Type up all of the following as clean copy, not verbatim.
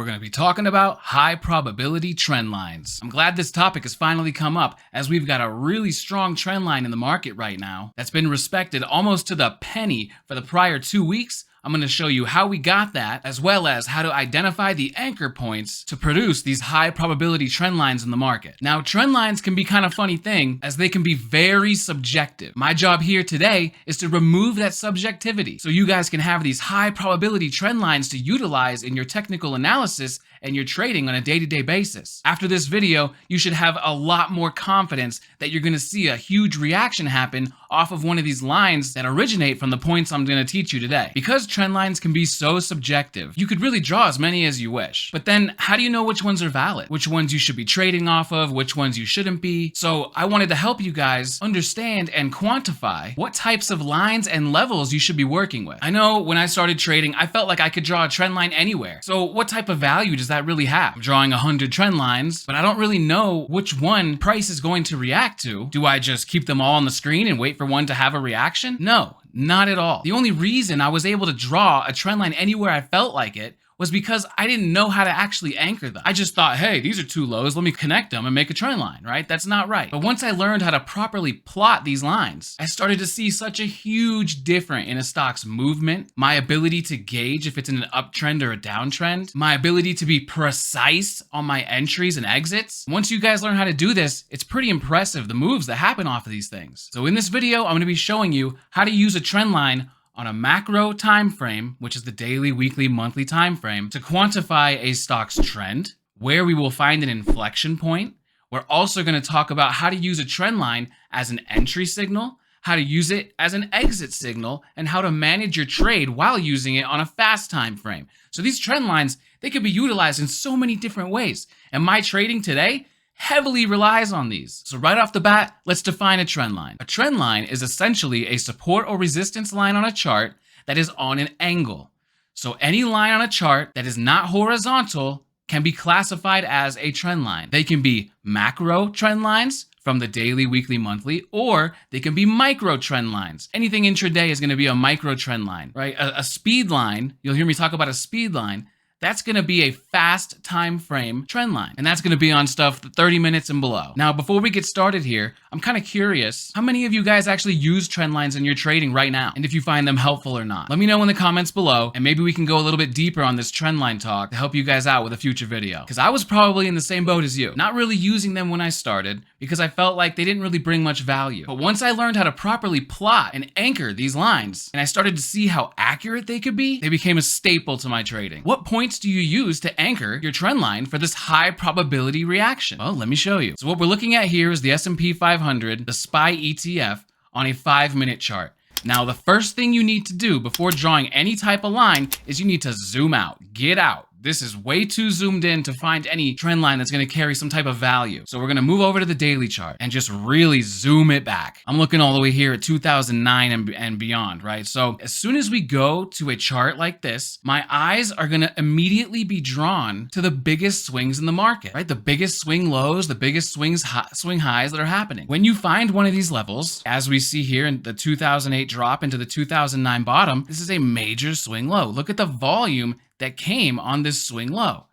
we're going to be talking about high probability trend lines. I'm glad this topic has finally come up, as we've got a really strong trend line in the market right now that's been respected almost to the penny for the prior 2 weeks. I'm going to show you how we got that, as well as how to identify the anchor points to produce these high probability trend lines in the market. Now, trend lines can be kind of a funny thing, as they can be very subjective. My job here today is to remove that subjectivity so you guys can have these high probability trend lines to utilize in your technical analysis and your trading on a day-to-day basis. After this video, you should have a lot more confidence that you're going to see a huge reaction happen off of one of these lines that originate from the points I'm going to teach you today. Because trend lines can be so subjective, you could really draw as many as you wish. But then, how do you know which ones are valid? Which ones you should be trading off of, which ones you shouldn't be? So I wanted to help you guys understand and quantify what types of lines and levels you should be working with. I know when I started trading, I felt like I could draw a trend line anywhere. So what type of value does that really have? I'm drawing 100 trend lines, but I don't really know which one price is going to react to. Do I just keep them all on the screen and wait for one to have a reaction? No, not at all. The only reason I was able to draw a trend line anywhere I felt like it was because I didn't know how to actually anchor them. I just thought, hey, these are two lows, let me connect them and make a trend line, right? That's not right. But once I learned how to properly plot these lines, I started to see such a huge difference in a stock's movement, my ability to gauge if it's in an uptrend or a downtrend, my ability to be precise on my entries and exits. Once you guys learn how to do this, it's pretty impressive, the moves that happen off of these things. So in this video, I'm gonna be showing you how to use a trend line on a macro time frame, which is the daily, weekly, monthly time frame, to quantify a stock's trend, where we will find an inflection point. We're also going to talk about how to use a trend line as an entry signal, how to use it as an exit signal, and how to manage your trade while using it on a fast time frame. So these trend lines, they could be utilized in so many different ways. And my trading today heavily relies on these. So right off the bat, let's define a trend line. A trend line is essentially a support or resistance line on a chart that is on an angle. So any line on a chart that is not horizontal can be classified as a trend line. They can be macro trend lines from the daily, weekly, monthly, or they can be micro trend lines. Anything intraday is going to be a micro trend line, right? A speed line, you'll hear me talk about a speed line, that's going to be a fast time frame trend line. And that's going to be on stuff 30 minutes and below. Now, before we get started here, I'm kind of curious, how many of you guys actually use trend lines in your trading right now? And if you find them helpful or not? Let me know in the comments below, and maybe we can go a little bit deeper on this trend line talk to help you guys out with a future video. Because I was probably in the same boat as you, not really using them when I started, because I felt like they didn't really bring much value. But once I learned how to properly plot and anchor these lines, and I started to see how accurate they could be, they became a staple to my trading. What points do you use to anchor your trend line for this high probability reaction? Well, let me show you. So what we're looking at here is the S&P 500, the SPY ETF, on a 5-minute chart. Now, the first thing you need to do before drawing any type of line is you need to zoom out, get out. This is way too zoomed in to find any trend line that's going to carry some type of value. So we're going to move over to the daily chart and just really zoom it back. I'm looking all the way here at 2009 and beyond, right? So as soon as we go to a chart like this, my eyes are going to immediately be drawn to the biggest swings in the market, right? The biggest swing lows, the biggest swing highs that are happening. When you find one of these levels, as we see here in the 2008 drop into the 2009 bottom, this is a major swing low. Look at the volume that came on this swing low.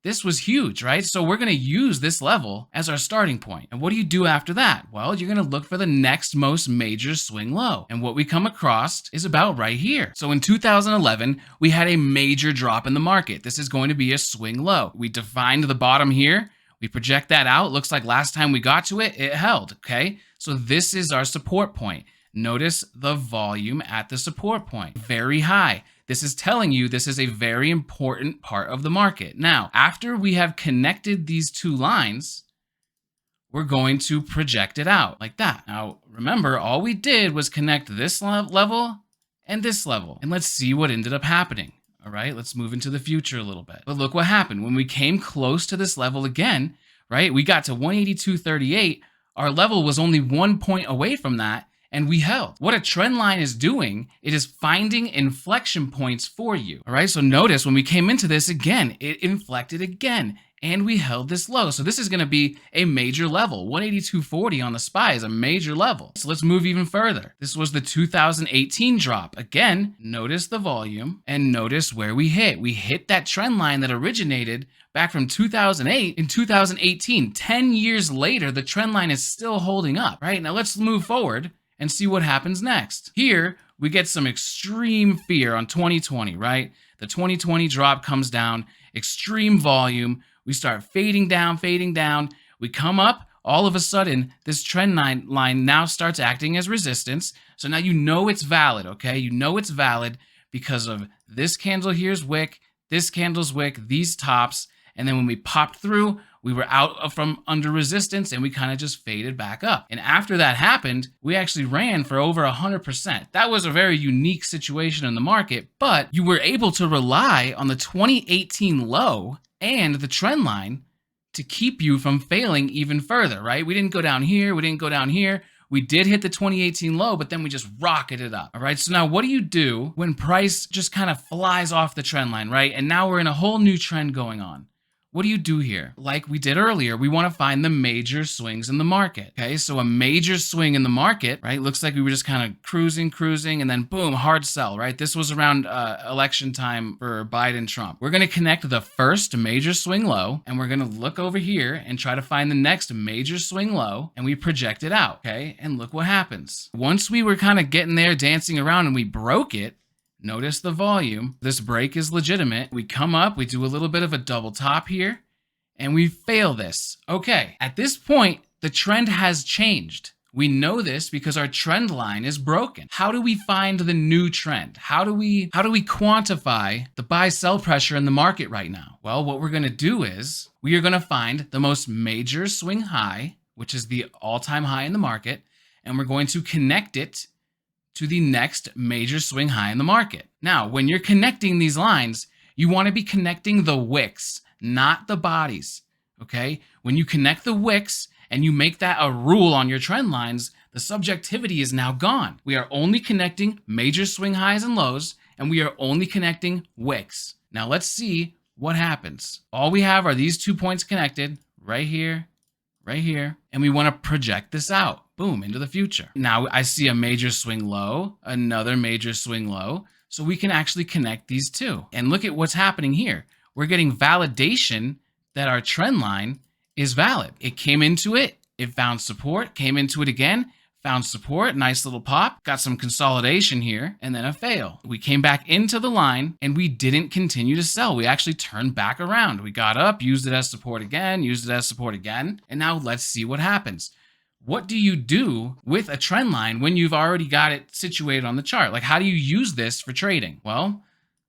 This was huge, right? So we're going to use this level as our starting point. And what do you do after that? Well, you're going to look for the next most major swing low. And what we come across is about right here. So in 2011, we had a major drop in the market. This is going to be a swing low. We defined the bottom here. We project that out. Looks like last time we got to it, it held, okay? So this is our support point. Notice the volume at the support point, very high. This is telling you this is a very important part of the market. Now, after we have connected these two lines, we're going to project it out like that. Now, remember, all we did was connect this level and this level. And let's see what ended up happening. All right, let's move into the future a little bit. But look what happened. When we came close to this level again, right, we got to 182.38. Our level was only 1 point away from that, and we held. What a trend line is doing, it is finding inflection points for you. All right, so notice when we came into this again, it inflected again. and we held this low. So this is going to be a major level. 182.40 on the SPY is a major level. So let's move even further. This was the 2018 drop. Again, notice the volume and notice where we hit. We hit that trend line that originated back from 2008 in 2018. 10 years later, the trend line is still holding up, right? Now let's move forward and see what happens next. Here, we get some extreme fear on 2020, right? The 2020 drop comes down, extreme volume. We start fading down. We come up. All of a sudden, this trend line now starts acting as resistance. So now you know it's valid, okay? You know it's valid because of this candle here's wick, this candle's wick, these tops. And then when we popped through, we were out from under resistance and we kind of just faded back up. And after that happened, we actually ran for over 100%. That was a very unique situation in the market, but you were able to rely on the 2018 low and the trend line to keep you from failing even further, right? We didn't go down here. We didn't go down here. We did hit the 2018 low, but then we just rocketed up, all right? So now what do you do when price just kind of flies off the trend line, right? And now we're in a whole new trend going on. What do you do here? Like we did earlier, we want to find the major swings in the market. Okay, so a major swing in the market, right? Looks like we were just kind of cruising, and then boom, hard sell, right? This was around election time for Biden, Trump. We're going to connect the first major swing low, and we're going to look over here and try to find the next major swing low, and we project it out, okay? And look what happens. Once we were kind of getting there, dancing around, and we broke it, notice the volume. This break is legitimate. We come up, we do a little bit of a double top here, and we fail this. Okay, at this point, the trend has changed. We know this because our trend line is broken. How do we find the new trend? How do we quantify the buy-sell pressure in the market right now? Well, what we're gonna do is we are gonna find the most major swing high, which is the all-time high in the market, and we're going to connect it to the next major swing high in the market. Now, when you're connecting these lines, you want to be connecting the wicks, not the bodies, okay? When you connect the wicks and you make that a rule on your trend lines, the subjectivity is now gone. We are only connecting major swing highs and lows, and we are only connecting wicks. Now, let's see what happens. All we have are these 2 points connected right here, and we want to project this out. Boom, into the future. Now I see a major swing low, another major swing low. So we can actually connect these two. And look at what's happening here. We're getting validation that our trend line is valid. It came into it, it found support, came into it again, found support, nice little pop, got some consolidation here, and then a fail. We came back into the line and we didn't continue to sell. We actually turned back around. We got up, used it as support again, and now let's see what happens. What do you do with a trend line when you've already got it situated on the chart? Like, how do you use this for trading? Well,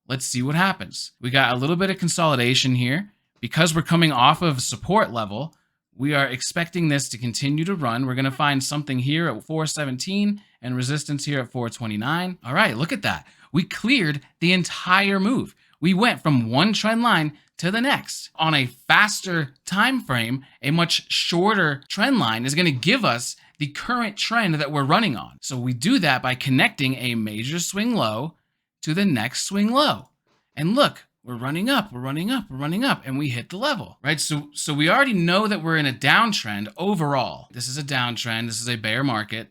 let's see what happens. We got a little bit of consolidation here. Because we're coming off of support level, we are expecting this to continue to run. We're going to find something here at 417 and resistance here at 429. All right, look at that. We cleared the entire move. We went from one trend line to the next. On a faster time frame, a much shorter trend line is going to give us the current trend that we're running on. So we do that by connecting a major swing low to the next swing low. And look, we're running up, and we hit the level, right? So we already know that we're in a downtrend overall. This is a downtrend, this is a bear market,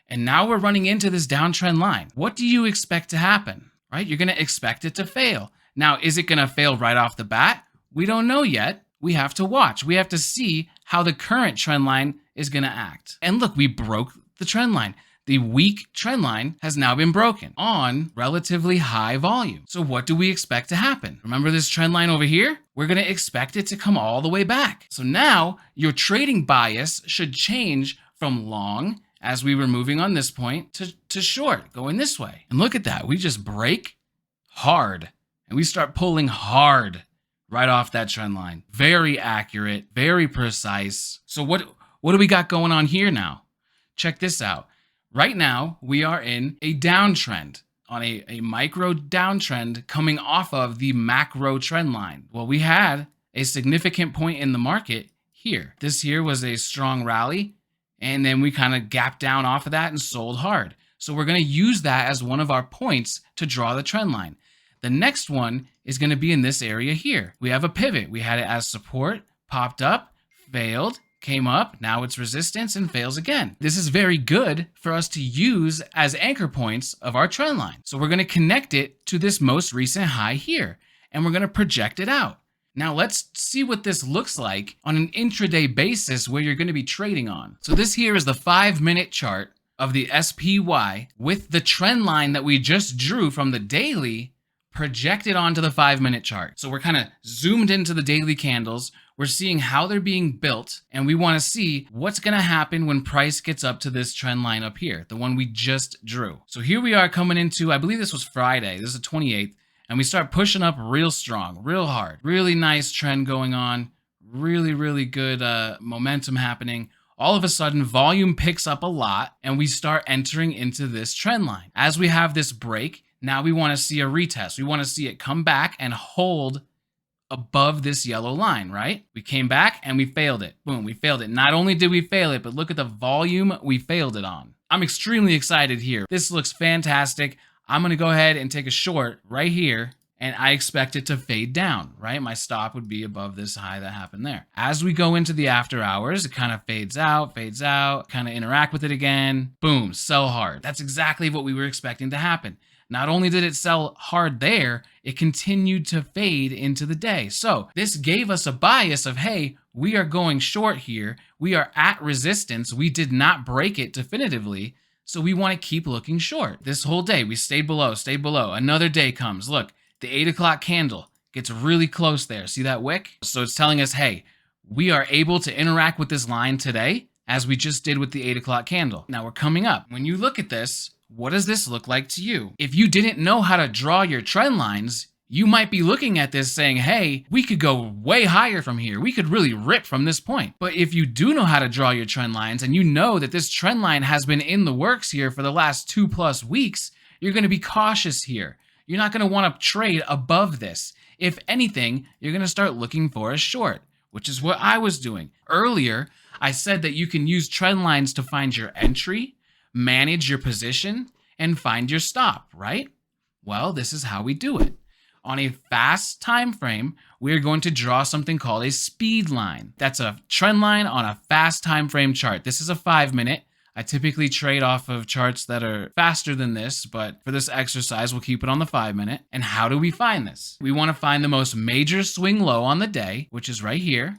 and now we're running into this downtrend line. What do you expect to happen, right? You're gonna expect it to fail. Now, is it gonna fail right off the bat? We don't know yet. We have to watch. We have to see how the current trend line is gonna act. And look, we broke the trend line. The weak trend line has now been broken on relatively high volume. So what do we expect to happen? Remember this trend line over here? We're going to expect it to come all the way back. So now your trading bias should change from long, as we were moving on this point, to short, going this way. And look at that. We just break hard and we start pulling hard right off that trend line. Very accurate, very precise. So what do we got going on here now? Check this out. Right now, we are in a downtrend, on a micro downtrend coming off of the macro trend line. Well, we had a significant point in the market here. This here was a strong rally, and then we kind of gapped down off of that and sold hard. So we're going to use that as one of our points to draw the trend line. The next one is going to be in this area here. We have a pivot. We had it as support. popped up, failed, came up, now it's resistance and fails again. This is very good for us to use as anchor points of our trend line. So we're going to connect it to this most recent high here, and we're going to project it out. Now let's see what this looks like on an intraday basis where you're going to be trading on. So this here is the 5-minute chart of the SPY with the trend line that we just drew from the daily projected onto the 5-minute chart. So we're kind of zoomed into the daily candles. We're seeing how they're being built, and we want to see what's going to happen when price gets up to this trend line up here, the one we just drew. So here we are coming into, I believe this was Friday. This is the 28th. And we start pushing up real strong, real hard. Really nice trend going on. Really, really good momentum happening. All of a sudden, volume picks up a lot, and we start entering into this trend line. As we have this break, now we want to see a retest. We want to see it come back and hold above this yellow line, right? We came back and we failed it. Boom, we failed it. Not only did we fail it, but look at the volume we failed it on. I'm extremely excited here. This looks fantastic. I'm going to go ahead and take a short right here, and I expect it to fade down, right? My stop would be above this high that happened there. As we go into the after hours, it kind of fades out, kind of interact with it again. Boom, sell hard. That's exactly what we were expecting to happen. Not only did it sell hard there, it continued to fade into the day. So this gave us a bias of, hey, we are going short here. We are at resistance. We did not break it definitively. So we want to keep looking short. This whole day, we stayed below. Another day comes. Look, the 8 o'clock candle gets really close there. See that wick? So it's telling us, hey, we are able to interact with this line today as we just did with the 8 o'clock candle. Now we're coming up. When you look at this, what does this look like to you? If you didn't know how to draw your trend lines, you might be looking at this saying, hey, we could go way higher from here. We could really rip from this point. But if you do know how to draw your trend lines and you know that this trend line has been in the works here for the last 2+ weeks, you're going to be cautious here. You're not going to want to trade above this. If anything, you're going to start looking for a short, which is what I was doing. Earlier, I said that you can use trend lines to find your entry, manage your position, and find your stop, right? Well, this is how we do it. On a fast time frame, we're going to draw something called a speed line. That's a trend line on a fast time frame chart. This is a 5-minute. I typically trade off of charts that are faster than this, but for this exercise, we'll keep it on the 5-minute. And how do we find this? We want to find the most major swing low on the day, which is right here.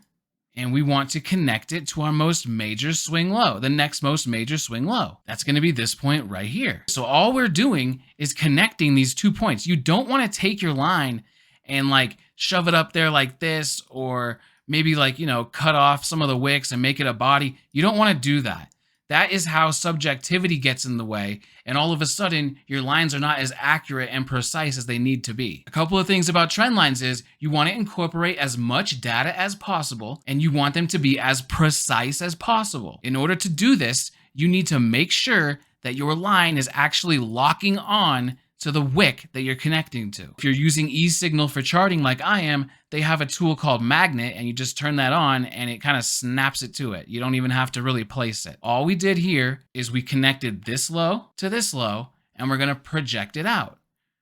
And we want to connect it to our most major swing low, the next most major swing low. That's going to be this point right here. So all we're doing is connecting these 2 points. You don't want to take your line and like shove it up there like this, or maybe like, cut off some of the wicks and make it a body. You don't want to do that. That is how subjectivity gets in the way, and all of a sudden, your lines are not as accurate and precise as they need to be. A couple of things about trend lines is you want to incorporate as much data as possible, and you want them to be as precise as possible. In order to do this, you need to make sure that your line is actually locking on to the wick that you're connecting to. If you're using eSignal for charting like I am, they have a tool called Magnet, and you just turn that on and it kind of snaps it to it. You don't even have to really place it. All we did here is we connected this low to this low, and we're going to project it out.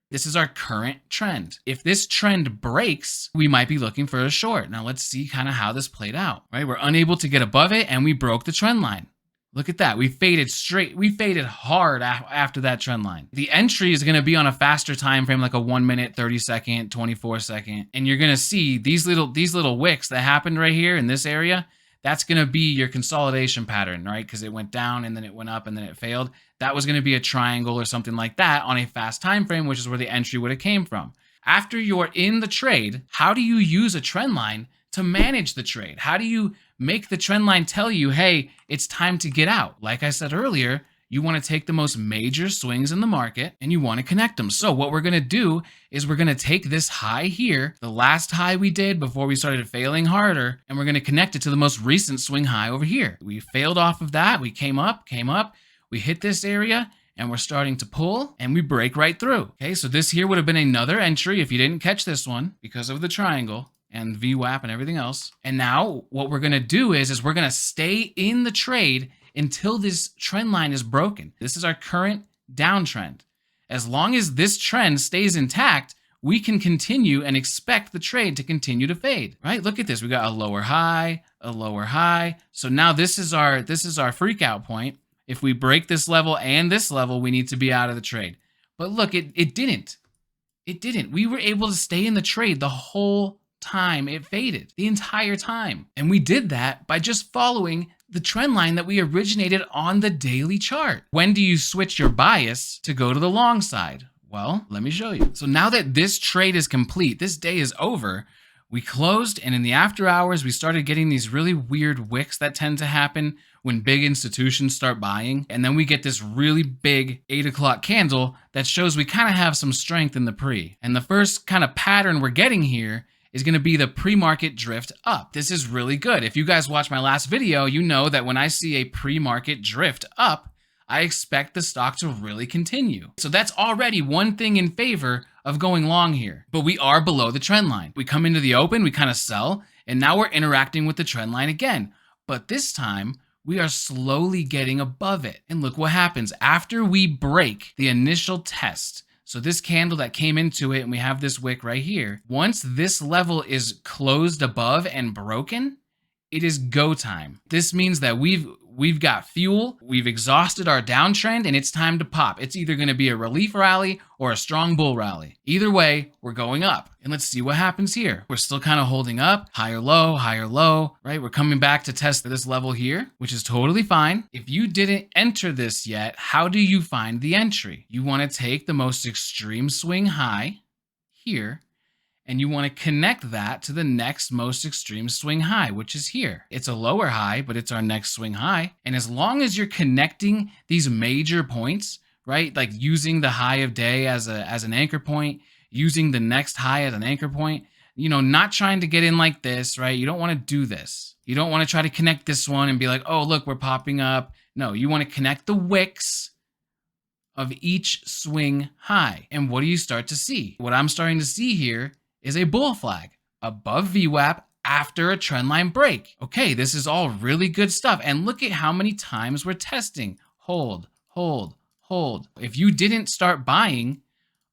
This is our current trend. If this trend breaks, we might be looking for a short. Now let's see kind of how this played out, right? We're unable to get above it, and we broke the trend line. Look at that. We faded straight. We faded hard after that trend line. The entry is going to be on a faster time frame, like a 1 minute, 30 second, 24 second. And you're going to see these little wicks that happened right here in this area. That's going to be your consolidation pattern, right? Because it went down and then it went up and then it failed. That was going to be a triangle or something like that on a fast time frame, which is where the entry would have came from. After you're in the trade, how do you use a trend line to manage the trade? How do you make the trend line tell you, hey, it's time to get out? Like I said earlier, you want to take the most major swings in the market and you want to connect them. So what we're going to do is we're going to take this high here, the last high we did before we started failing harder, and we're going to connect it to the most recent swing high over here. We failed off of that. We came up, we hit this area, and we're starting to pull, and we break right through. Okay, so this here would have been another entry if you didn't catch this one because of the triangle and VWAP and everything else. And now what we're going to do is we're going to stay in the trade until this trend line is broken. This is our current downtrend. As long as this trend stays intact, we can continue and expect the trade to continue to fade, right? Look at this. We got a lower high, a lower high. So now this is our freak out point. If we break this level and this level, we need to be out of the trade. But look, it didn't. It didn't. We were able to stay in the trade the whole time it faded, the entire time. And we did that by just following the trend line that we originated on the daily chart. When do you switch your bias to go to the long side? Well, let me show you. So now that this trade is complete, this day is over, we closed, and in the after hours, we started getting these really weird wicks that tend to happen when big institutions start buying. And then we get this really big 8 o'clock candle that shows we kind of have some strength in the pre. And the first kind of pattern we're getting here is going to be the pre-market drift up. This is really good. If you guys watched my last video, you know that when I see a pre-market drift up, I expect the stock to really continue. So that's already one thing in favor of going long here. But we are below the trend line. We come into the open, we kind of sell, and now we're interacting with the trend line again. But this time, we are slowly getting above it. And look what happens after we break the initial test. So this candle that came into it, and we have this wick right here. Once this level is closed above and broken, it is go time. This means that we've got fuel, we've exhausted our downtrend, and it's time to pop. It's either gonna be a relief rally or a strong bull rally. Either way, we're going up. And let's see what happens here. We're still kind of holding up, higher low, right? We're coming back to test this level here, which is totally fine. If you didn't enter this yet, how do you find the entry? You wanna take the most extreme swing high here, and you want to connect that to the next most extreme swing high, which is here. It's a lower high, but it's our next swing high. And as long as you're connecting these major points, right? Like using the high of day as an anchor point, using the next high as an anchor point, you know, not trying to get in like this, right? You don't want to do this. You don't want to try to connect this one and be like, oh, look, we're popping up. No, you want to connect the wicks of each swing high. And what do you start to see? What I'm starting to see here is a bull flag above VWAP after a trendline break. Okay, this is all really good stuff. And look at how many times we're testing. Hold, hold, hold. If you didn't start buying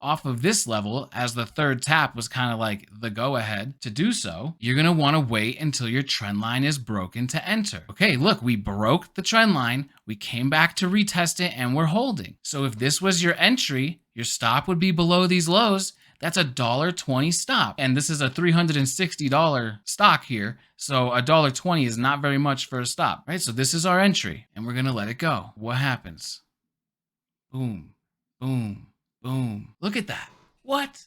off of this level, as the third tap was kind of like the go ahead to do so, you're gonna wanna wait until your trend line is broken to enter. Okay, look, we broke the trend line, we came back to retest it, and we're holding. So if this was your entry, your stop would be below these lows. That's a $1.20 stop. And this is a $360 stock here. So a $1.20 is not very much for a stop, right? So this is our entry, and we're gonna let it go. What happens? Boom, boom, boom. Look at that. What?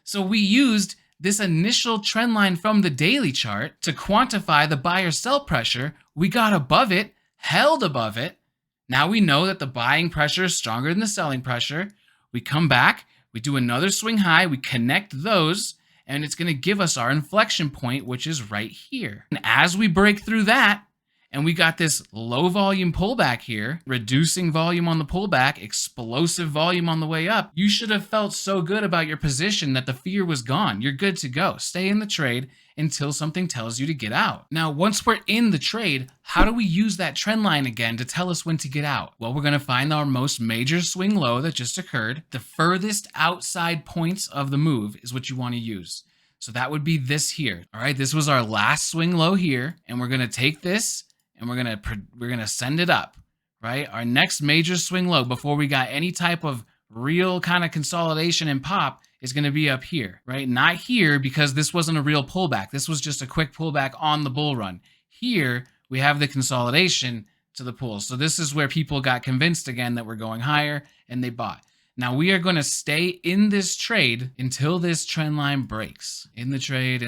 So we used this initial trend line from the daily chart to quantify the buyer sell pressure. We got above it, held above it. Now we know that the buying pressure is stronger than the selling pressure. We come back, we do another swing high, we connect those, and it's gonna give us our inflection point, which is right here. And as we break through that, and we got this low volume pullback here, reducing volume on the pullback, explosive volume on the way up, you should have felt so good about your position that the fear was gone. You're good to go. Stay in the trade until something tells you to get out. Now, once we're in the trade, how do we use that trend line again to tell us when to get out? Well, we're gonna find our most major swing low that just occurred. The furthest outside points of the move is what you wanna use. So that would be this here. All right, this was our last swing low here, and we're gonna take this and we're gonna send it up, right? Our next major swing low before we got any type of real kind of consolidation and pop is gonna be up here, right? Not here, because this wasn't a real pullback. This was just a quick pullback on the bull run. Here, we have the consolidation to the pull. So this is where people got convinced again that we're going higher, and they bought. Now we are gonna stay in this trade until this trend line breaks. In the trade,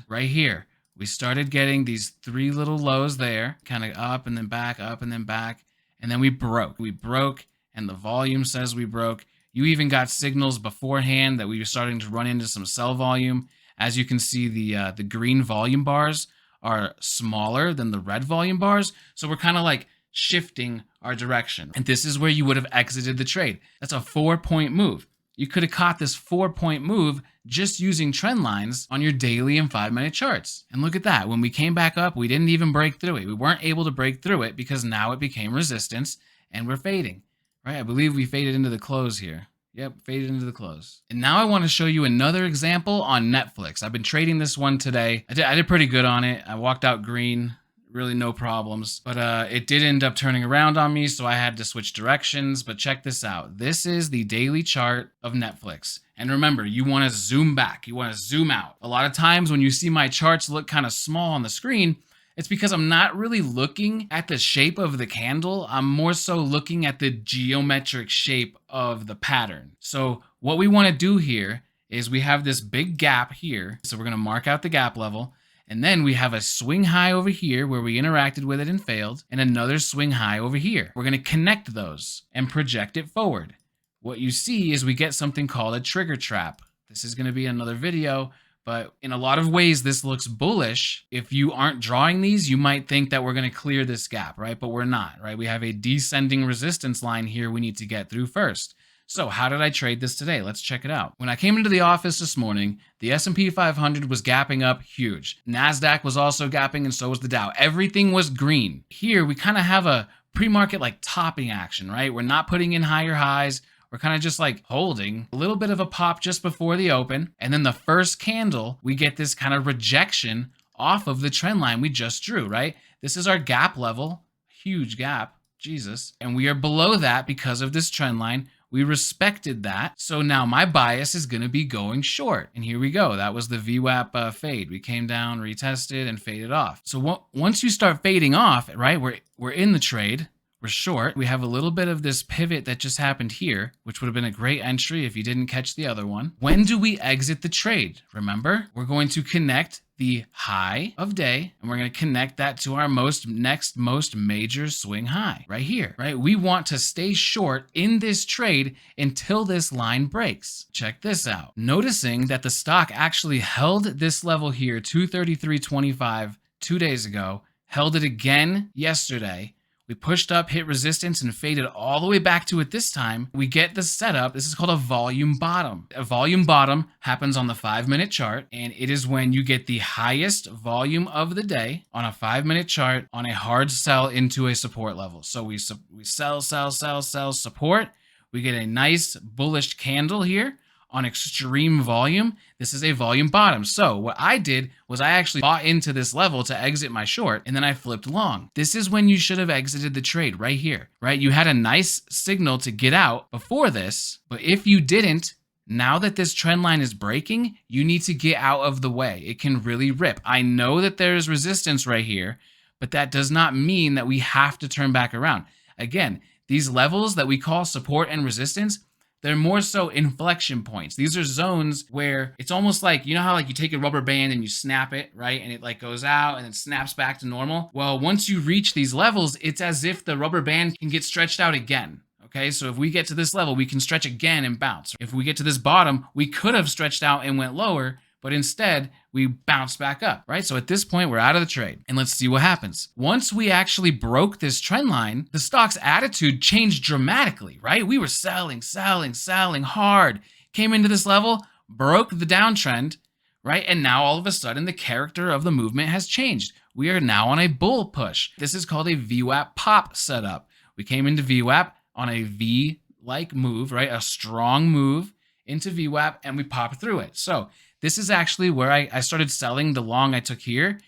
right here. We started getting these three little lows there, kind of up and then back, and then we broke. We broke, and the volume says we broke. You even got signals beforehand that we were starting to run into some sell volume. As you can see, the green volume bars are smaller than the red volume bars, so we're kind of like shifting our direction. And this is where you would have exited the trade. That's a 4-point move. You could have caught this 4-point move just using trend lines on your daily and 5-minute charts. And look at that. When we came back up, we didn't even break through it. We weren't able to break through it because now it became resistance and we're fading, right? I believe we faded into the close here. Yep, faded into the close. And now I want to show you another example on Netflix. I've been trading this one today. I did pretty good on it. I walked out green, really no problems. But it did end up turning around on me, so I had to switch directions. But check this out. This is the daily chart of Netflix. And remember, you want to zoom back. You want to zoom out. A lot of times when you see my charts look kind of small on the screen, it's because I'm not really looking at the shape of the candle. I'm more so looking at the geometric shape of the pattern. So what we want to do here is we have this big gap here. So we're going to mark out the gap level. And then we have a swing high over here where we interacted with it and failed, and another swing high over here. We're going to connect those and project it forward. What you see is we get something called a trigger trap. This is going to be another video. But in a lot of ways, this looks bullish. If you aren't drawing these, you might think that we're going to clear this gap, right? But we're not, right? We have a descending resistance line here we need to get through first. So how did I trade this today? Let's check it out. When I came into the office this morning, the S&P 500 was gapping up huge. NASDAQ was also gapping, and so was the Dow. Everything was green. Here, we kind of have a pre-market like topping action, right? We're not putting in higher highs. We're kind of just like holding a little bit of a pop just before the open. And then the first candle, we get this kind of rejection off of the trend line we just drew, right? This is our gap level, huge gap, Jesus. And we are below that because of this trend line. We respected that. So now my bias is going to be going short. And here we go. That was the VWAP fade. We came down, retested, and faded off. So once you start fading off, right, we're in the trade. We're short. We have a little bit of this pivot that just happened here, which would have been a great entry if you didn't catch the other one. When do we exit the trade? Remember, we're going to connect the high of day, and we're going to connect that to our next most major swing high right here, right? We want to stay short in this trade until this line breaks. Check this out. Noticing that the stock actually held this level here, 233.25, 2 days ago, held it again yesterday. We pushed up, hit resistance, and faded all the way back to it this time. We get the setup. This is called a volume bottom. A volume bottom happens on the 5-minute chart, and it is when you get the highest volume of the day on a 5-minute chart on a hard sell into a support level. So we sell, support. We get a nice bullish candle here on extreme volume. This is a volume bottom. So what I did was I actually bought into this level to exit my short, and then I flipped long. This is when you should have exited the trade right here, right? You had a nice signal to get out before this, but if you didn't, now that this trend line is breaking, you need to get out of the way. It can really rip. I know that there is resistance right here, but that does not mean that we have to turn back around. Again, these levels that we call support and resistance, they're more so inflection points. These are zones where it's almost like, you know how like you take a rubber band and you snap it, right? And it like goes out and it snaps back to normal. Well, once you reach these levels, it's as if the rubber band can get stretched out again. Okay, so if we get to this level, we can stretch again and bounce. If we get to this bottom, we could have stretched out and went lower, but instead we bounced back up, right? So at this point, we're out of the trade. And let's see what happens. Once we actually broke this trend line, the stock's attitude changed dramatically, right? We were selling hard, came into this level, broke the downtrend, right? And now all of a sudden, the character of the movement has changed. We are now on a bull push. This is called a VWAP pop setup. We came into VWAP on a V-like move, right? A strong move into VWAP, and we popped through it. So this is actually where I started selling the long I took here,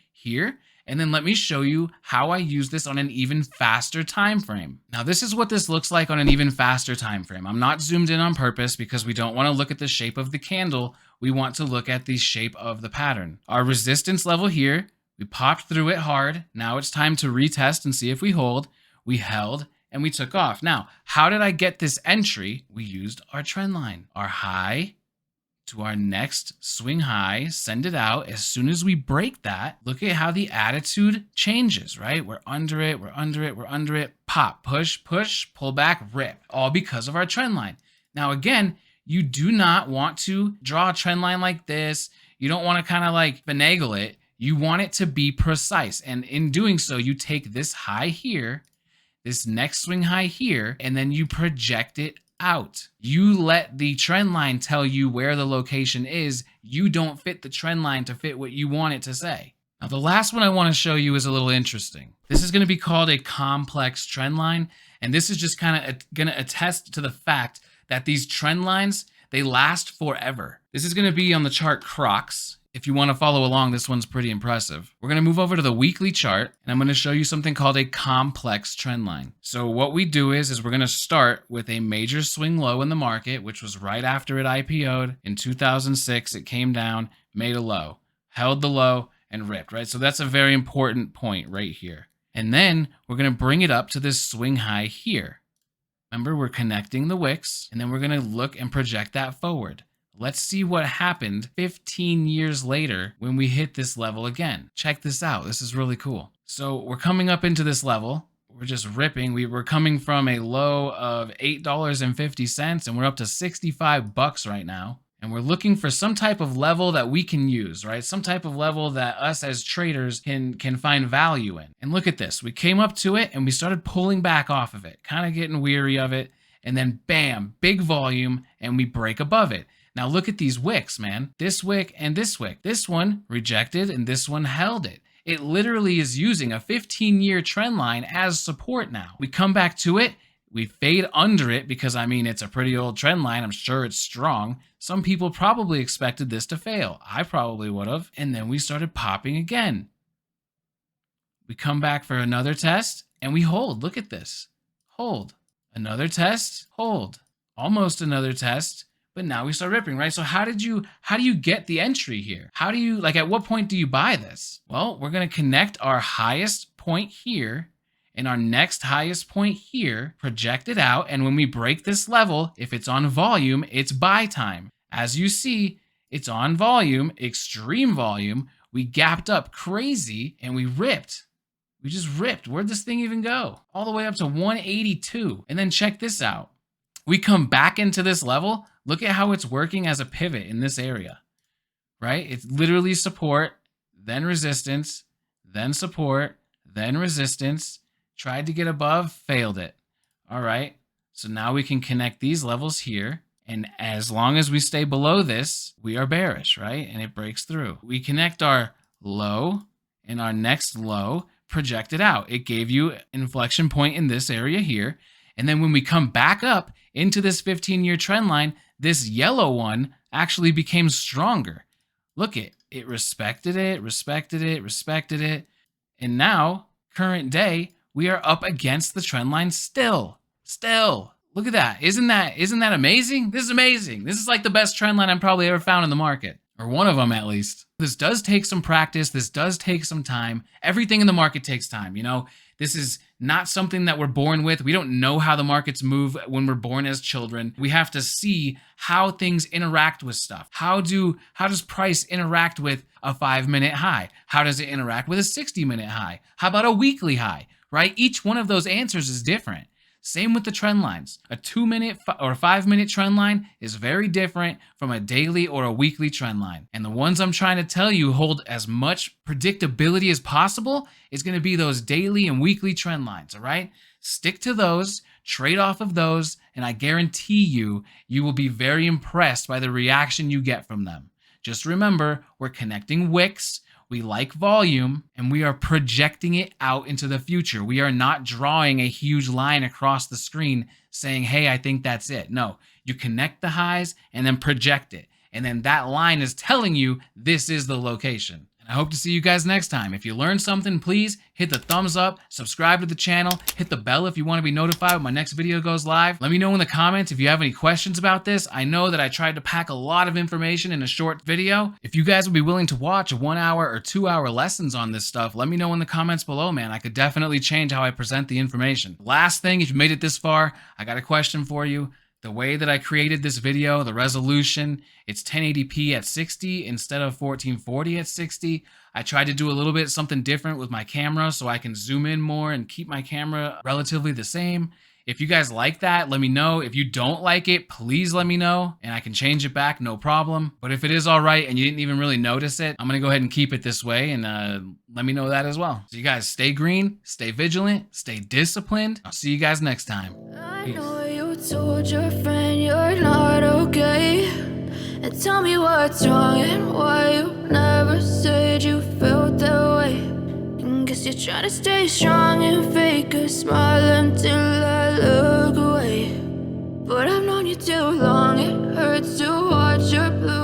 and then let me show you how I use this on an even faster time frame. Now, this is what this looks like on an even faster time frame. I'm not zoomed in on purpose because we don't want to look at the shape of the candle. We want to look at the shape of the pattern. Our resistance level here, we popped through it hard. Now it's time to retest and see if we hold. We held, and we took off. Now, how did I get this entry? We used our trend line, our high to our next swing high, send it out. As soon as we break that, look at how the attitude changes, right? We're under it, pop, push, pull back, rip, all because of our trend line. Now, again, you do not want to draw a trend line like this. You don't want to kind of like finagle it. You want it to be precise. And in doing so, you take this high here, this next swing high here, and then you project it out. You let the trend line tell you where the location is. You don't fit the trend line to fit what you want it to say. Now, the last one I want to show you is a little interesting. This is going to be called a complex trend line, and this is just kind of going to attest to the fact that these trend lines, they last forever. This is going to be on the chart CROX. If you want to follow along, this one's pretty impressive. We're going to move over to the weekly chart, and I'm going to show you something called a complex trend line. So what we do is we're going to start with a major swing low in the market, which was right after it IPO'd in 2006. It came down, made a low, held the low, and ripped, right? So that's a very important point right here. And then we're going to bring it up to this swing high here. Remember, we're connecting the wicks, and then we're going to look and project that forward. Let's see what happened 15 years later when we hit this level again. Check this out. This is really cool. So we're coming up into this level. We're just ripping. We were coming from a low of $8.50, and we're up to 65 bucks right now. And we're looking for some type of level that we can use, right? Some type of level that us as traders can find value in. And look at this. We came up to it and we started pulling back off of it, kind of getting weary of it. And then bam, big volume, and we break above it. Now look at these wicks, man. This wick and this wick. This one rejected and this one held it. It literally is using a 15-year trend line as support now. We come back to it. We fade under it because, I mean, it's a pretty old trend line. I'm sure it's strong. Some people probably expected this to fail. I probably would have. And then we started popping again. We come back for another test and we hold. Look at this. Hold. Another test. Hold. Almost another test. But now we start ripping, right? So how do you get the entry here? How do you, like, at what point do you buy this? Well, we're going to connect our highest point here and our next highest point here, project it out. And when we break this level, if it's on volume, it's buy time. As you see, it's on volume, extreme volume. We gapped up crazy and we ripped. We just ripped. Where'd this thing even go? All the way up to 182. And then check this out. We come back into this level. Look at how it's working as a pivot in this area, right? It's literally support, then resistance, then support, then resistance. Tried to get above, failed it. All right, so now we can connect these levels here. And as long as we stay below this, we are bearish, right? And it breaks through. We connect our low and our next low, project it out. It gave you an inflection point in this area here. And then when we come back up into this 15-year trend line, this yellow one actually became stronger. Look it respected it, respected it, respected it. And now, current day, we are up against the trend line still. Look at that. Isn't that amazing? This is amazing. This is like the best trend line I've probably ever found in the market, or one of them at least. This does take some practice. This does take some time. Everything in the market takes time. You know, this is not something that we're born with. We don't know how the markets move when we're born as children. We have to see how things interact with stuff. How does price interact with a 5-minute high? How does it interact with a 60-minute high? How about a weekly high, right? Each one of those answers is different. Same with the trend lines. A 2-minute or 5-minute trend line is very different from a daily or a weekly trend line. And the ones I'm trying to tell you hold as much predictability as possible is going to be those daily and weekly trend lines, all right? Stick to those, trade off of those, and I guarantee you will be very impressed by the reaction you get from them. Just remember, we're connecting wicks. We like volume, and we are projecting it out into the future. We are not drawing a huge line across the screen saying, hey, I think that's it. No, you connect the highs and then project it. And then that line is telling you this is the location. And I hope to see you guys next time. If you learned something, please hit the thumbs up, subscribe to the channel, hit the bell if you want to be notified when my next video goes live. Let me know in the comments if you have any questions about this. I know that I tried to pack a lot of information in a short video. If you guys would be willing to watch 1 hour or 2 hour lessons on this stuff, let me know in the comments below, man. I could definitely change how I present the information. Last thing, if you made it this far, I got a question for you. The way that I created this video, the resolution, it's 1080p at 60 instead of 1440 at 60. I tried to do a little bit something different with my camera so I can zoom in more and keep my camera relatively the same. If you guys like that, let me know. If you don't like it, please let me know and I can change it back, no problem. But if it is all right and you didn't even really notice it, I'm gonna go ahead and keep it this way and let me know that as well. So you guys stay green, stay vigilant, stay disciplined. I'll see you guys next time. Peace. Told your friend you're not okay, and tell me what's wrong and why you never said you felt that way. And guess you're trying to stay strong and fake a smile until I look away. But I've known you too long, it hurts to watch your blue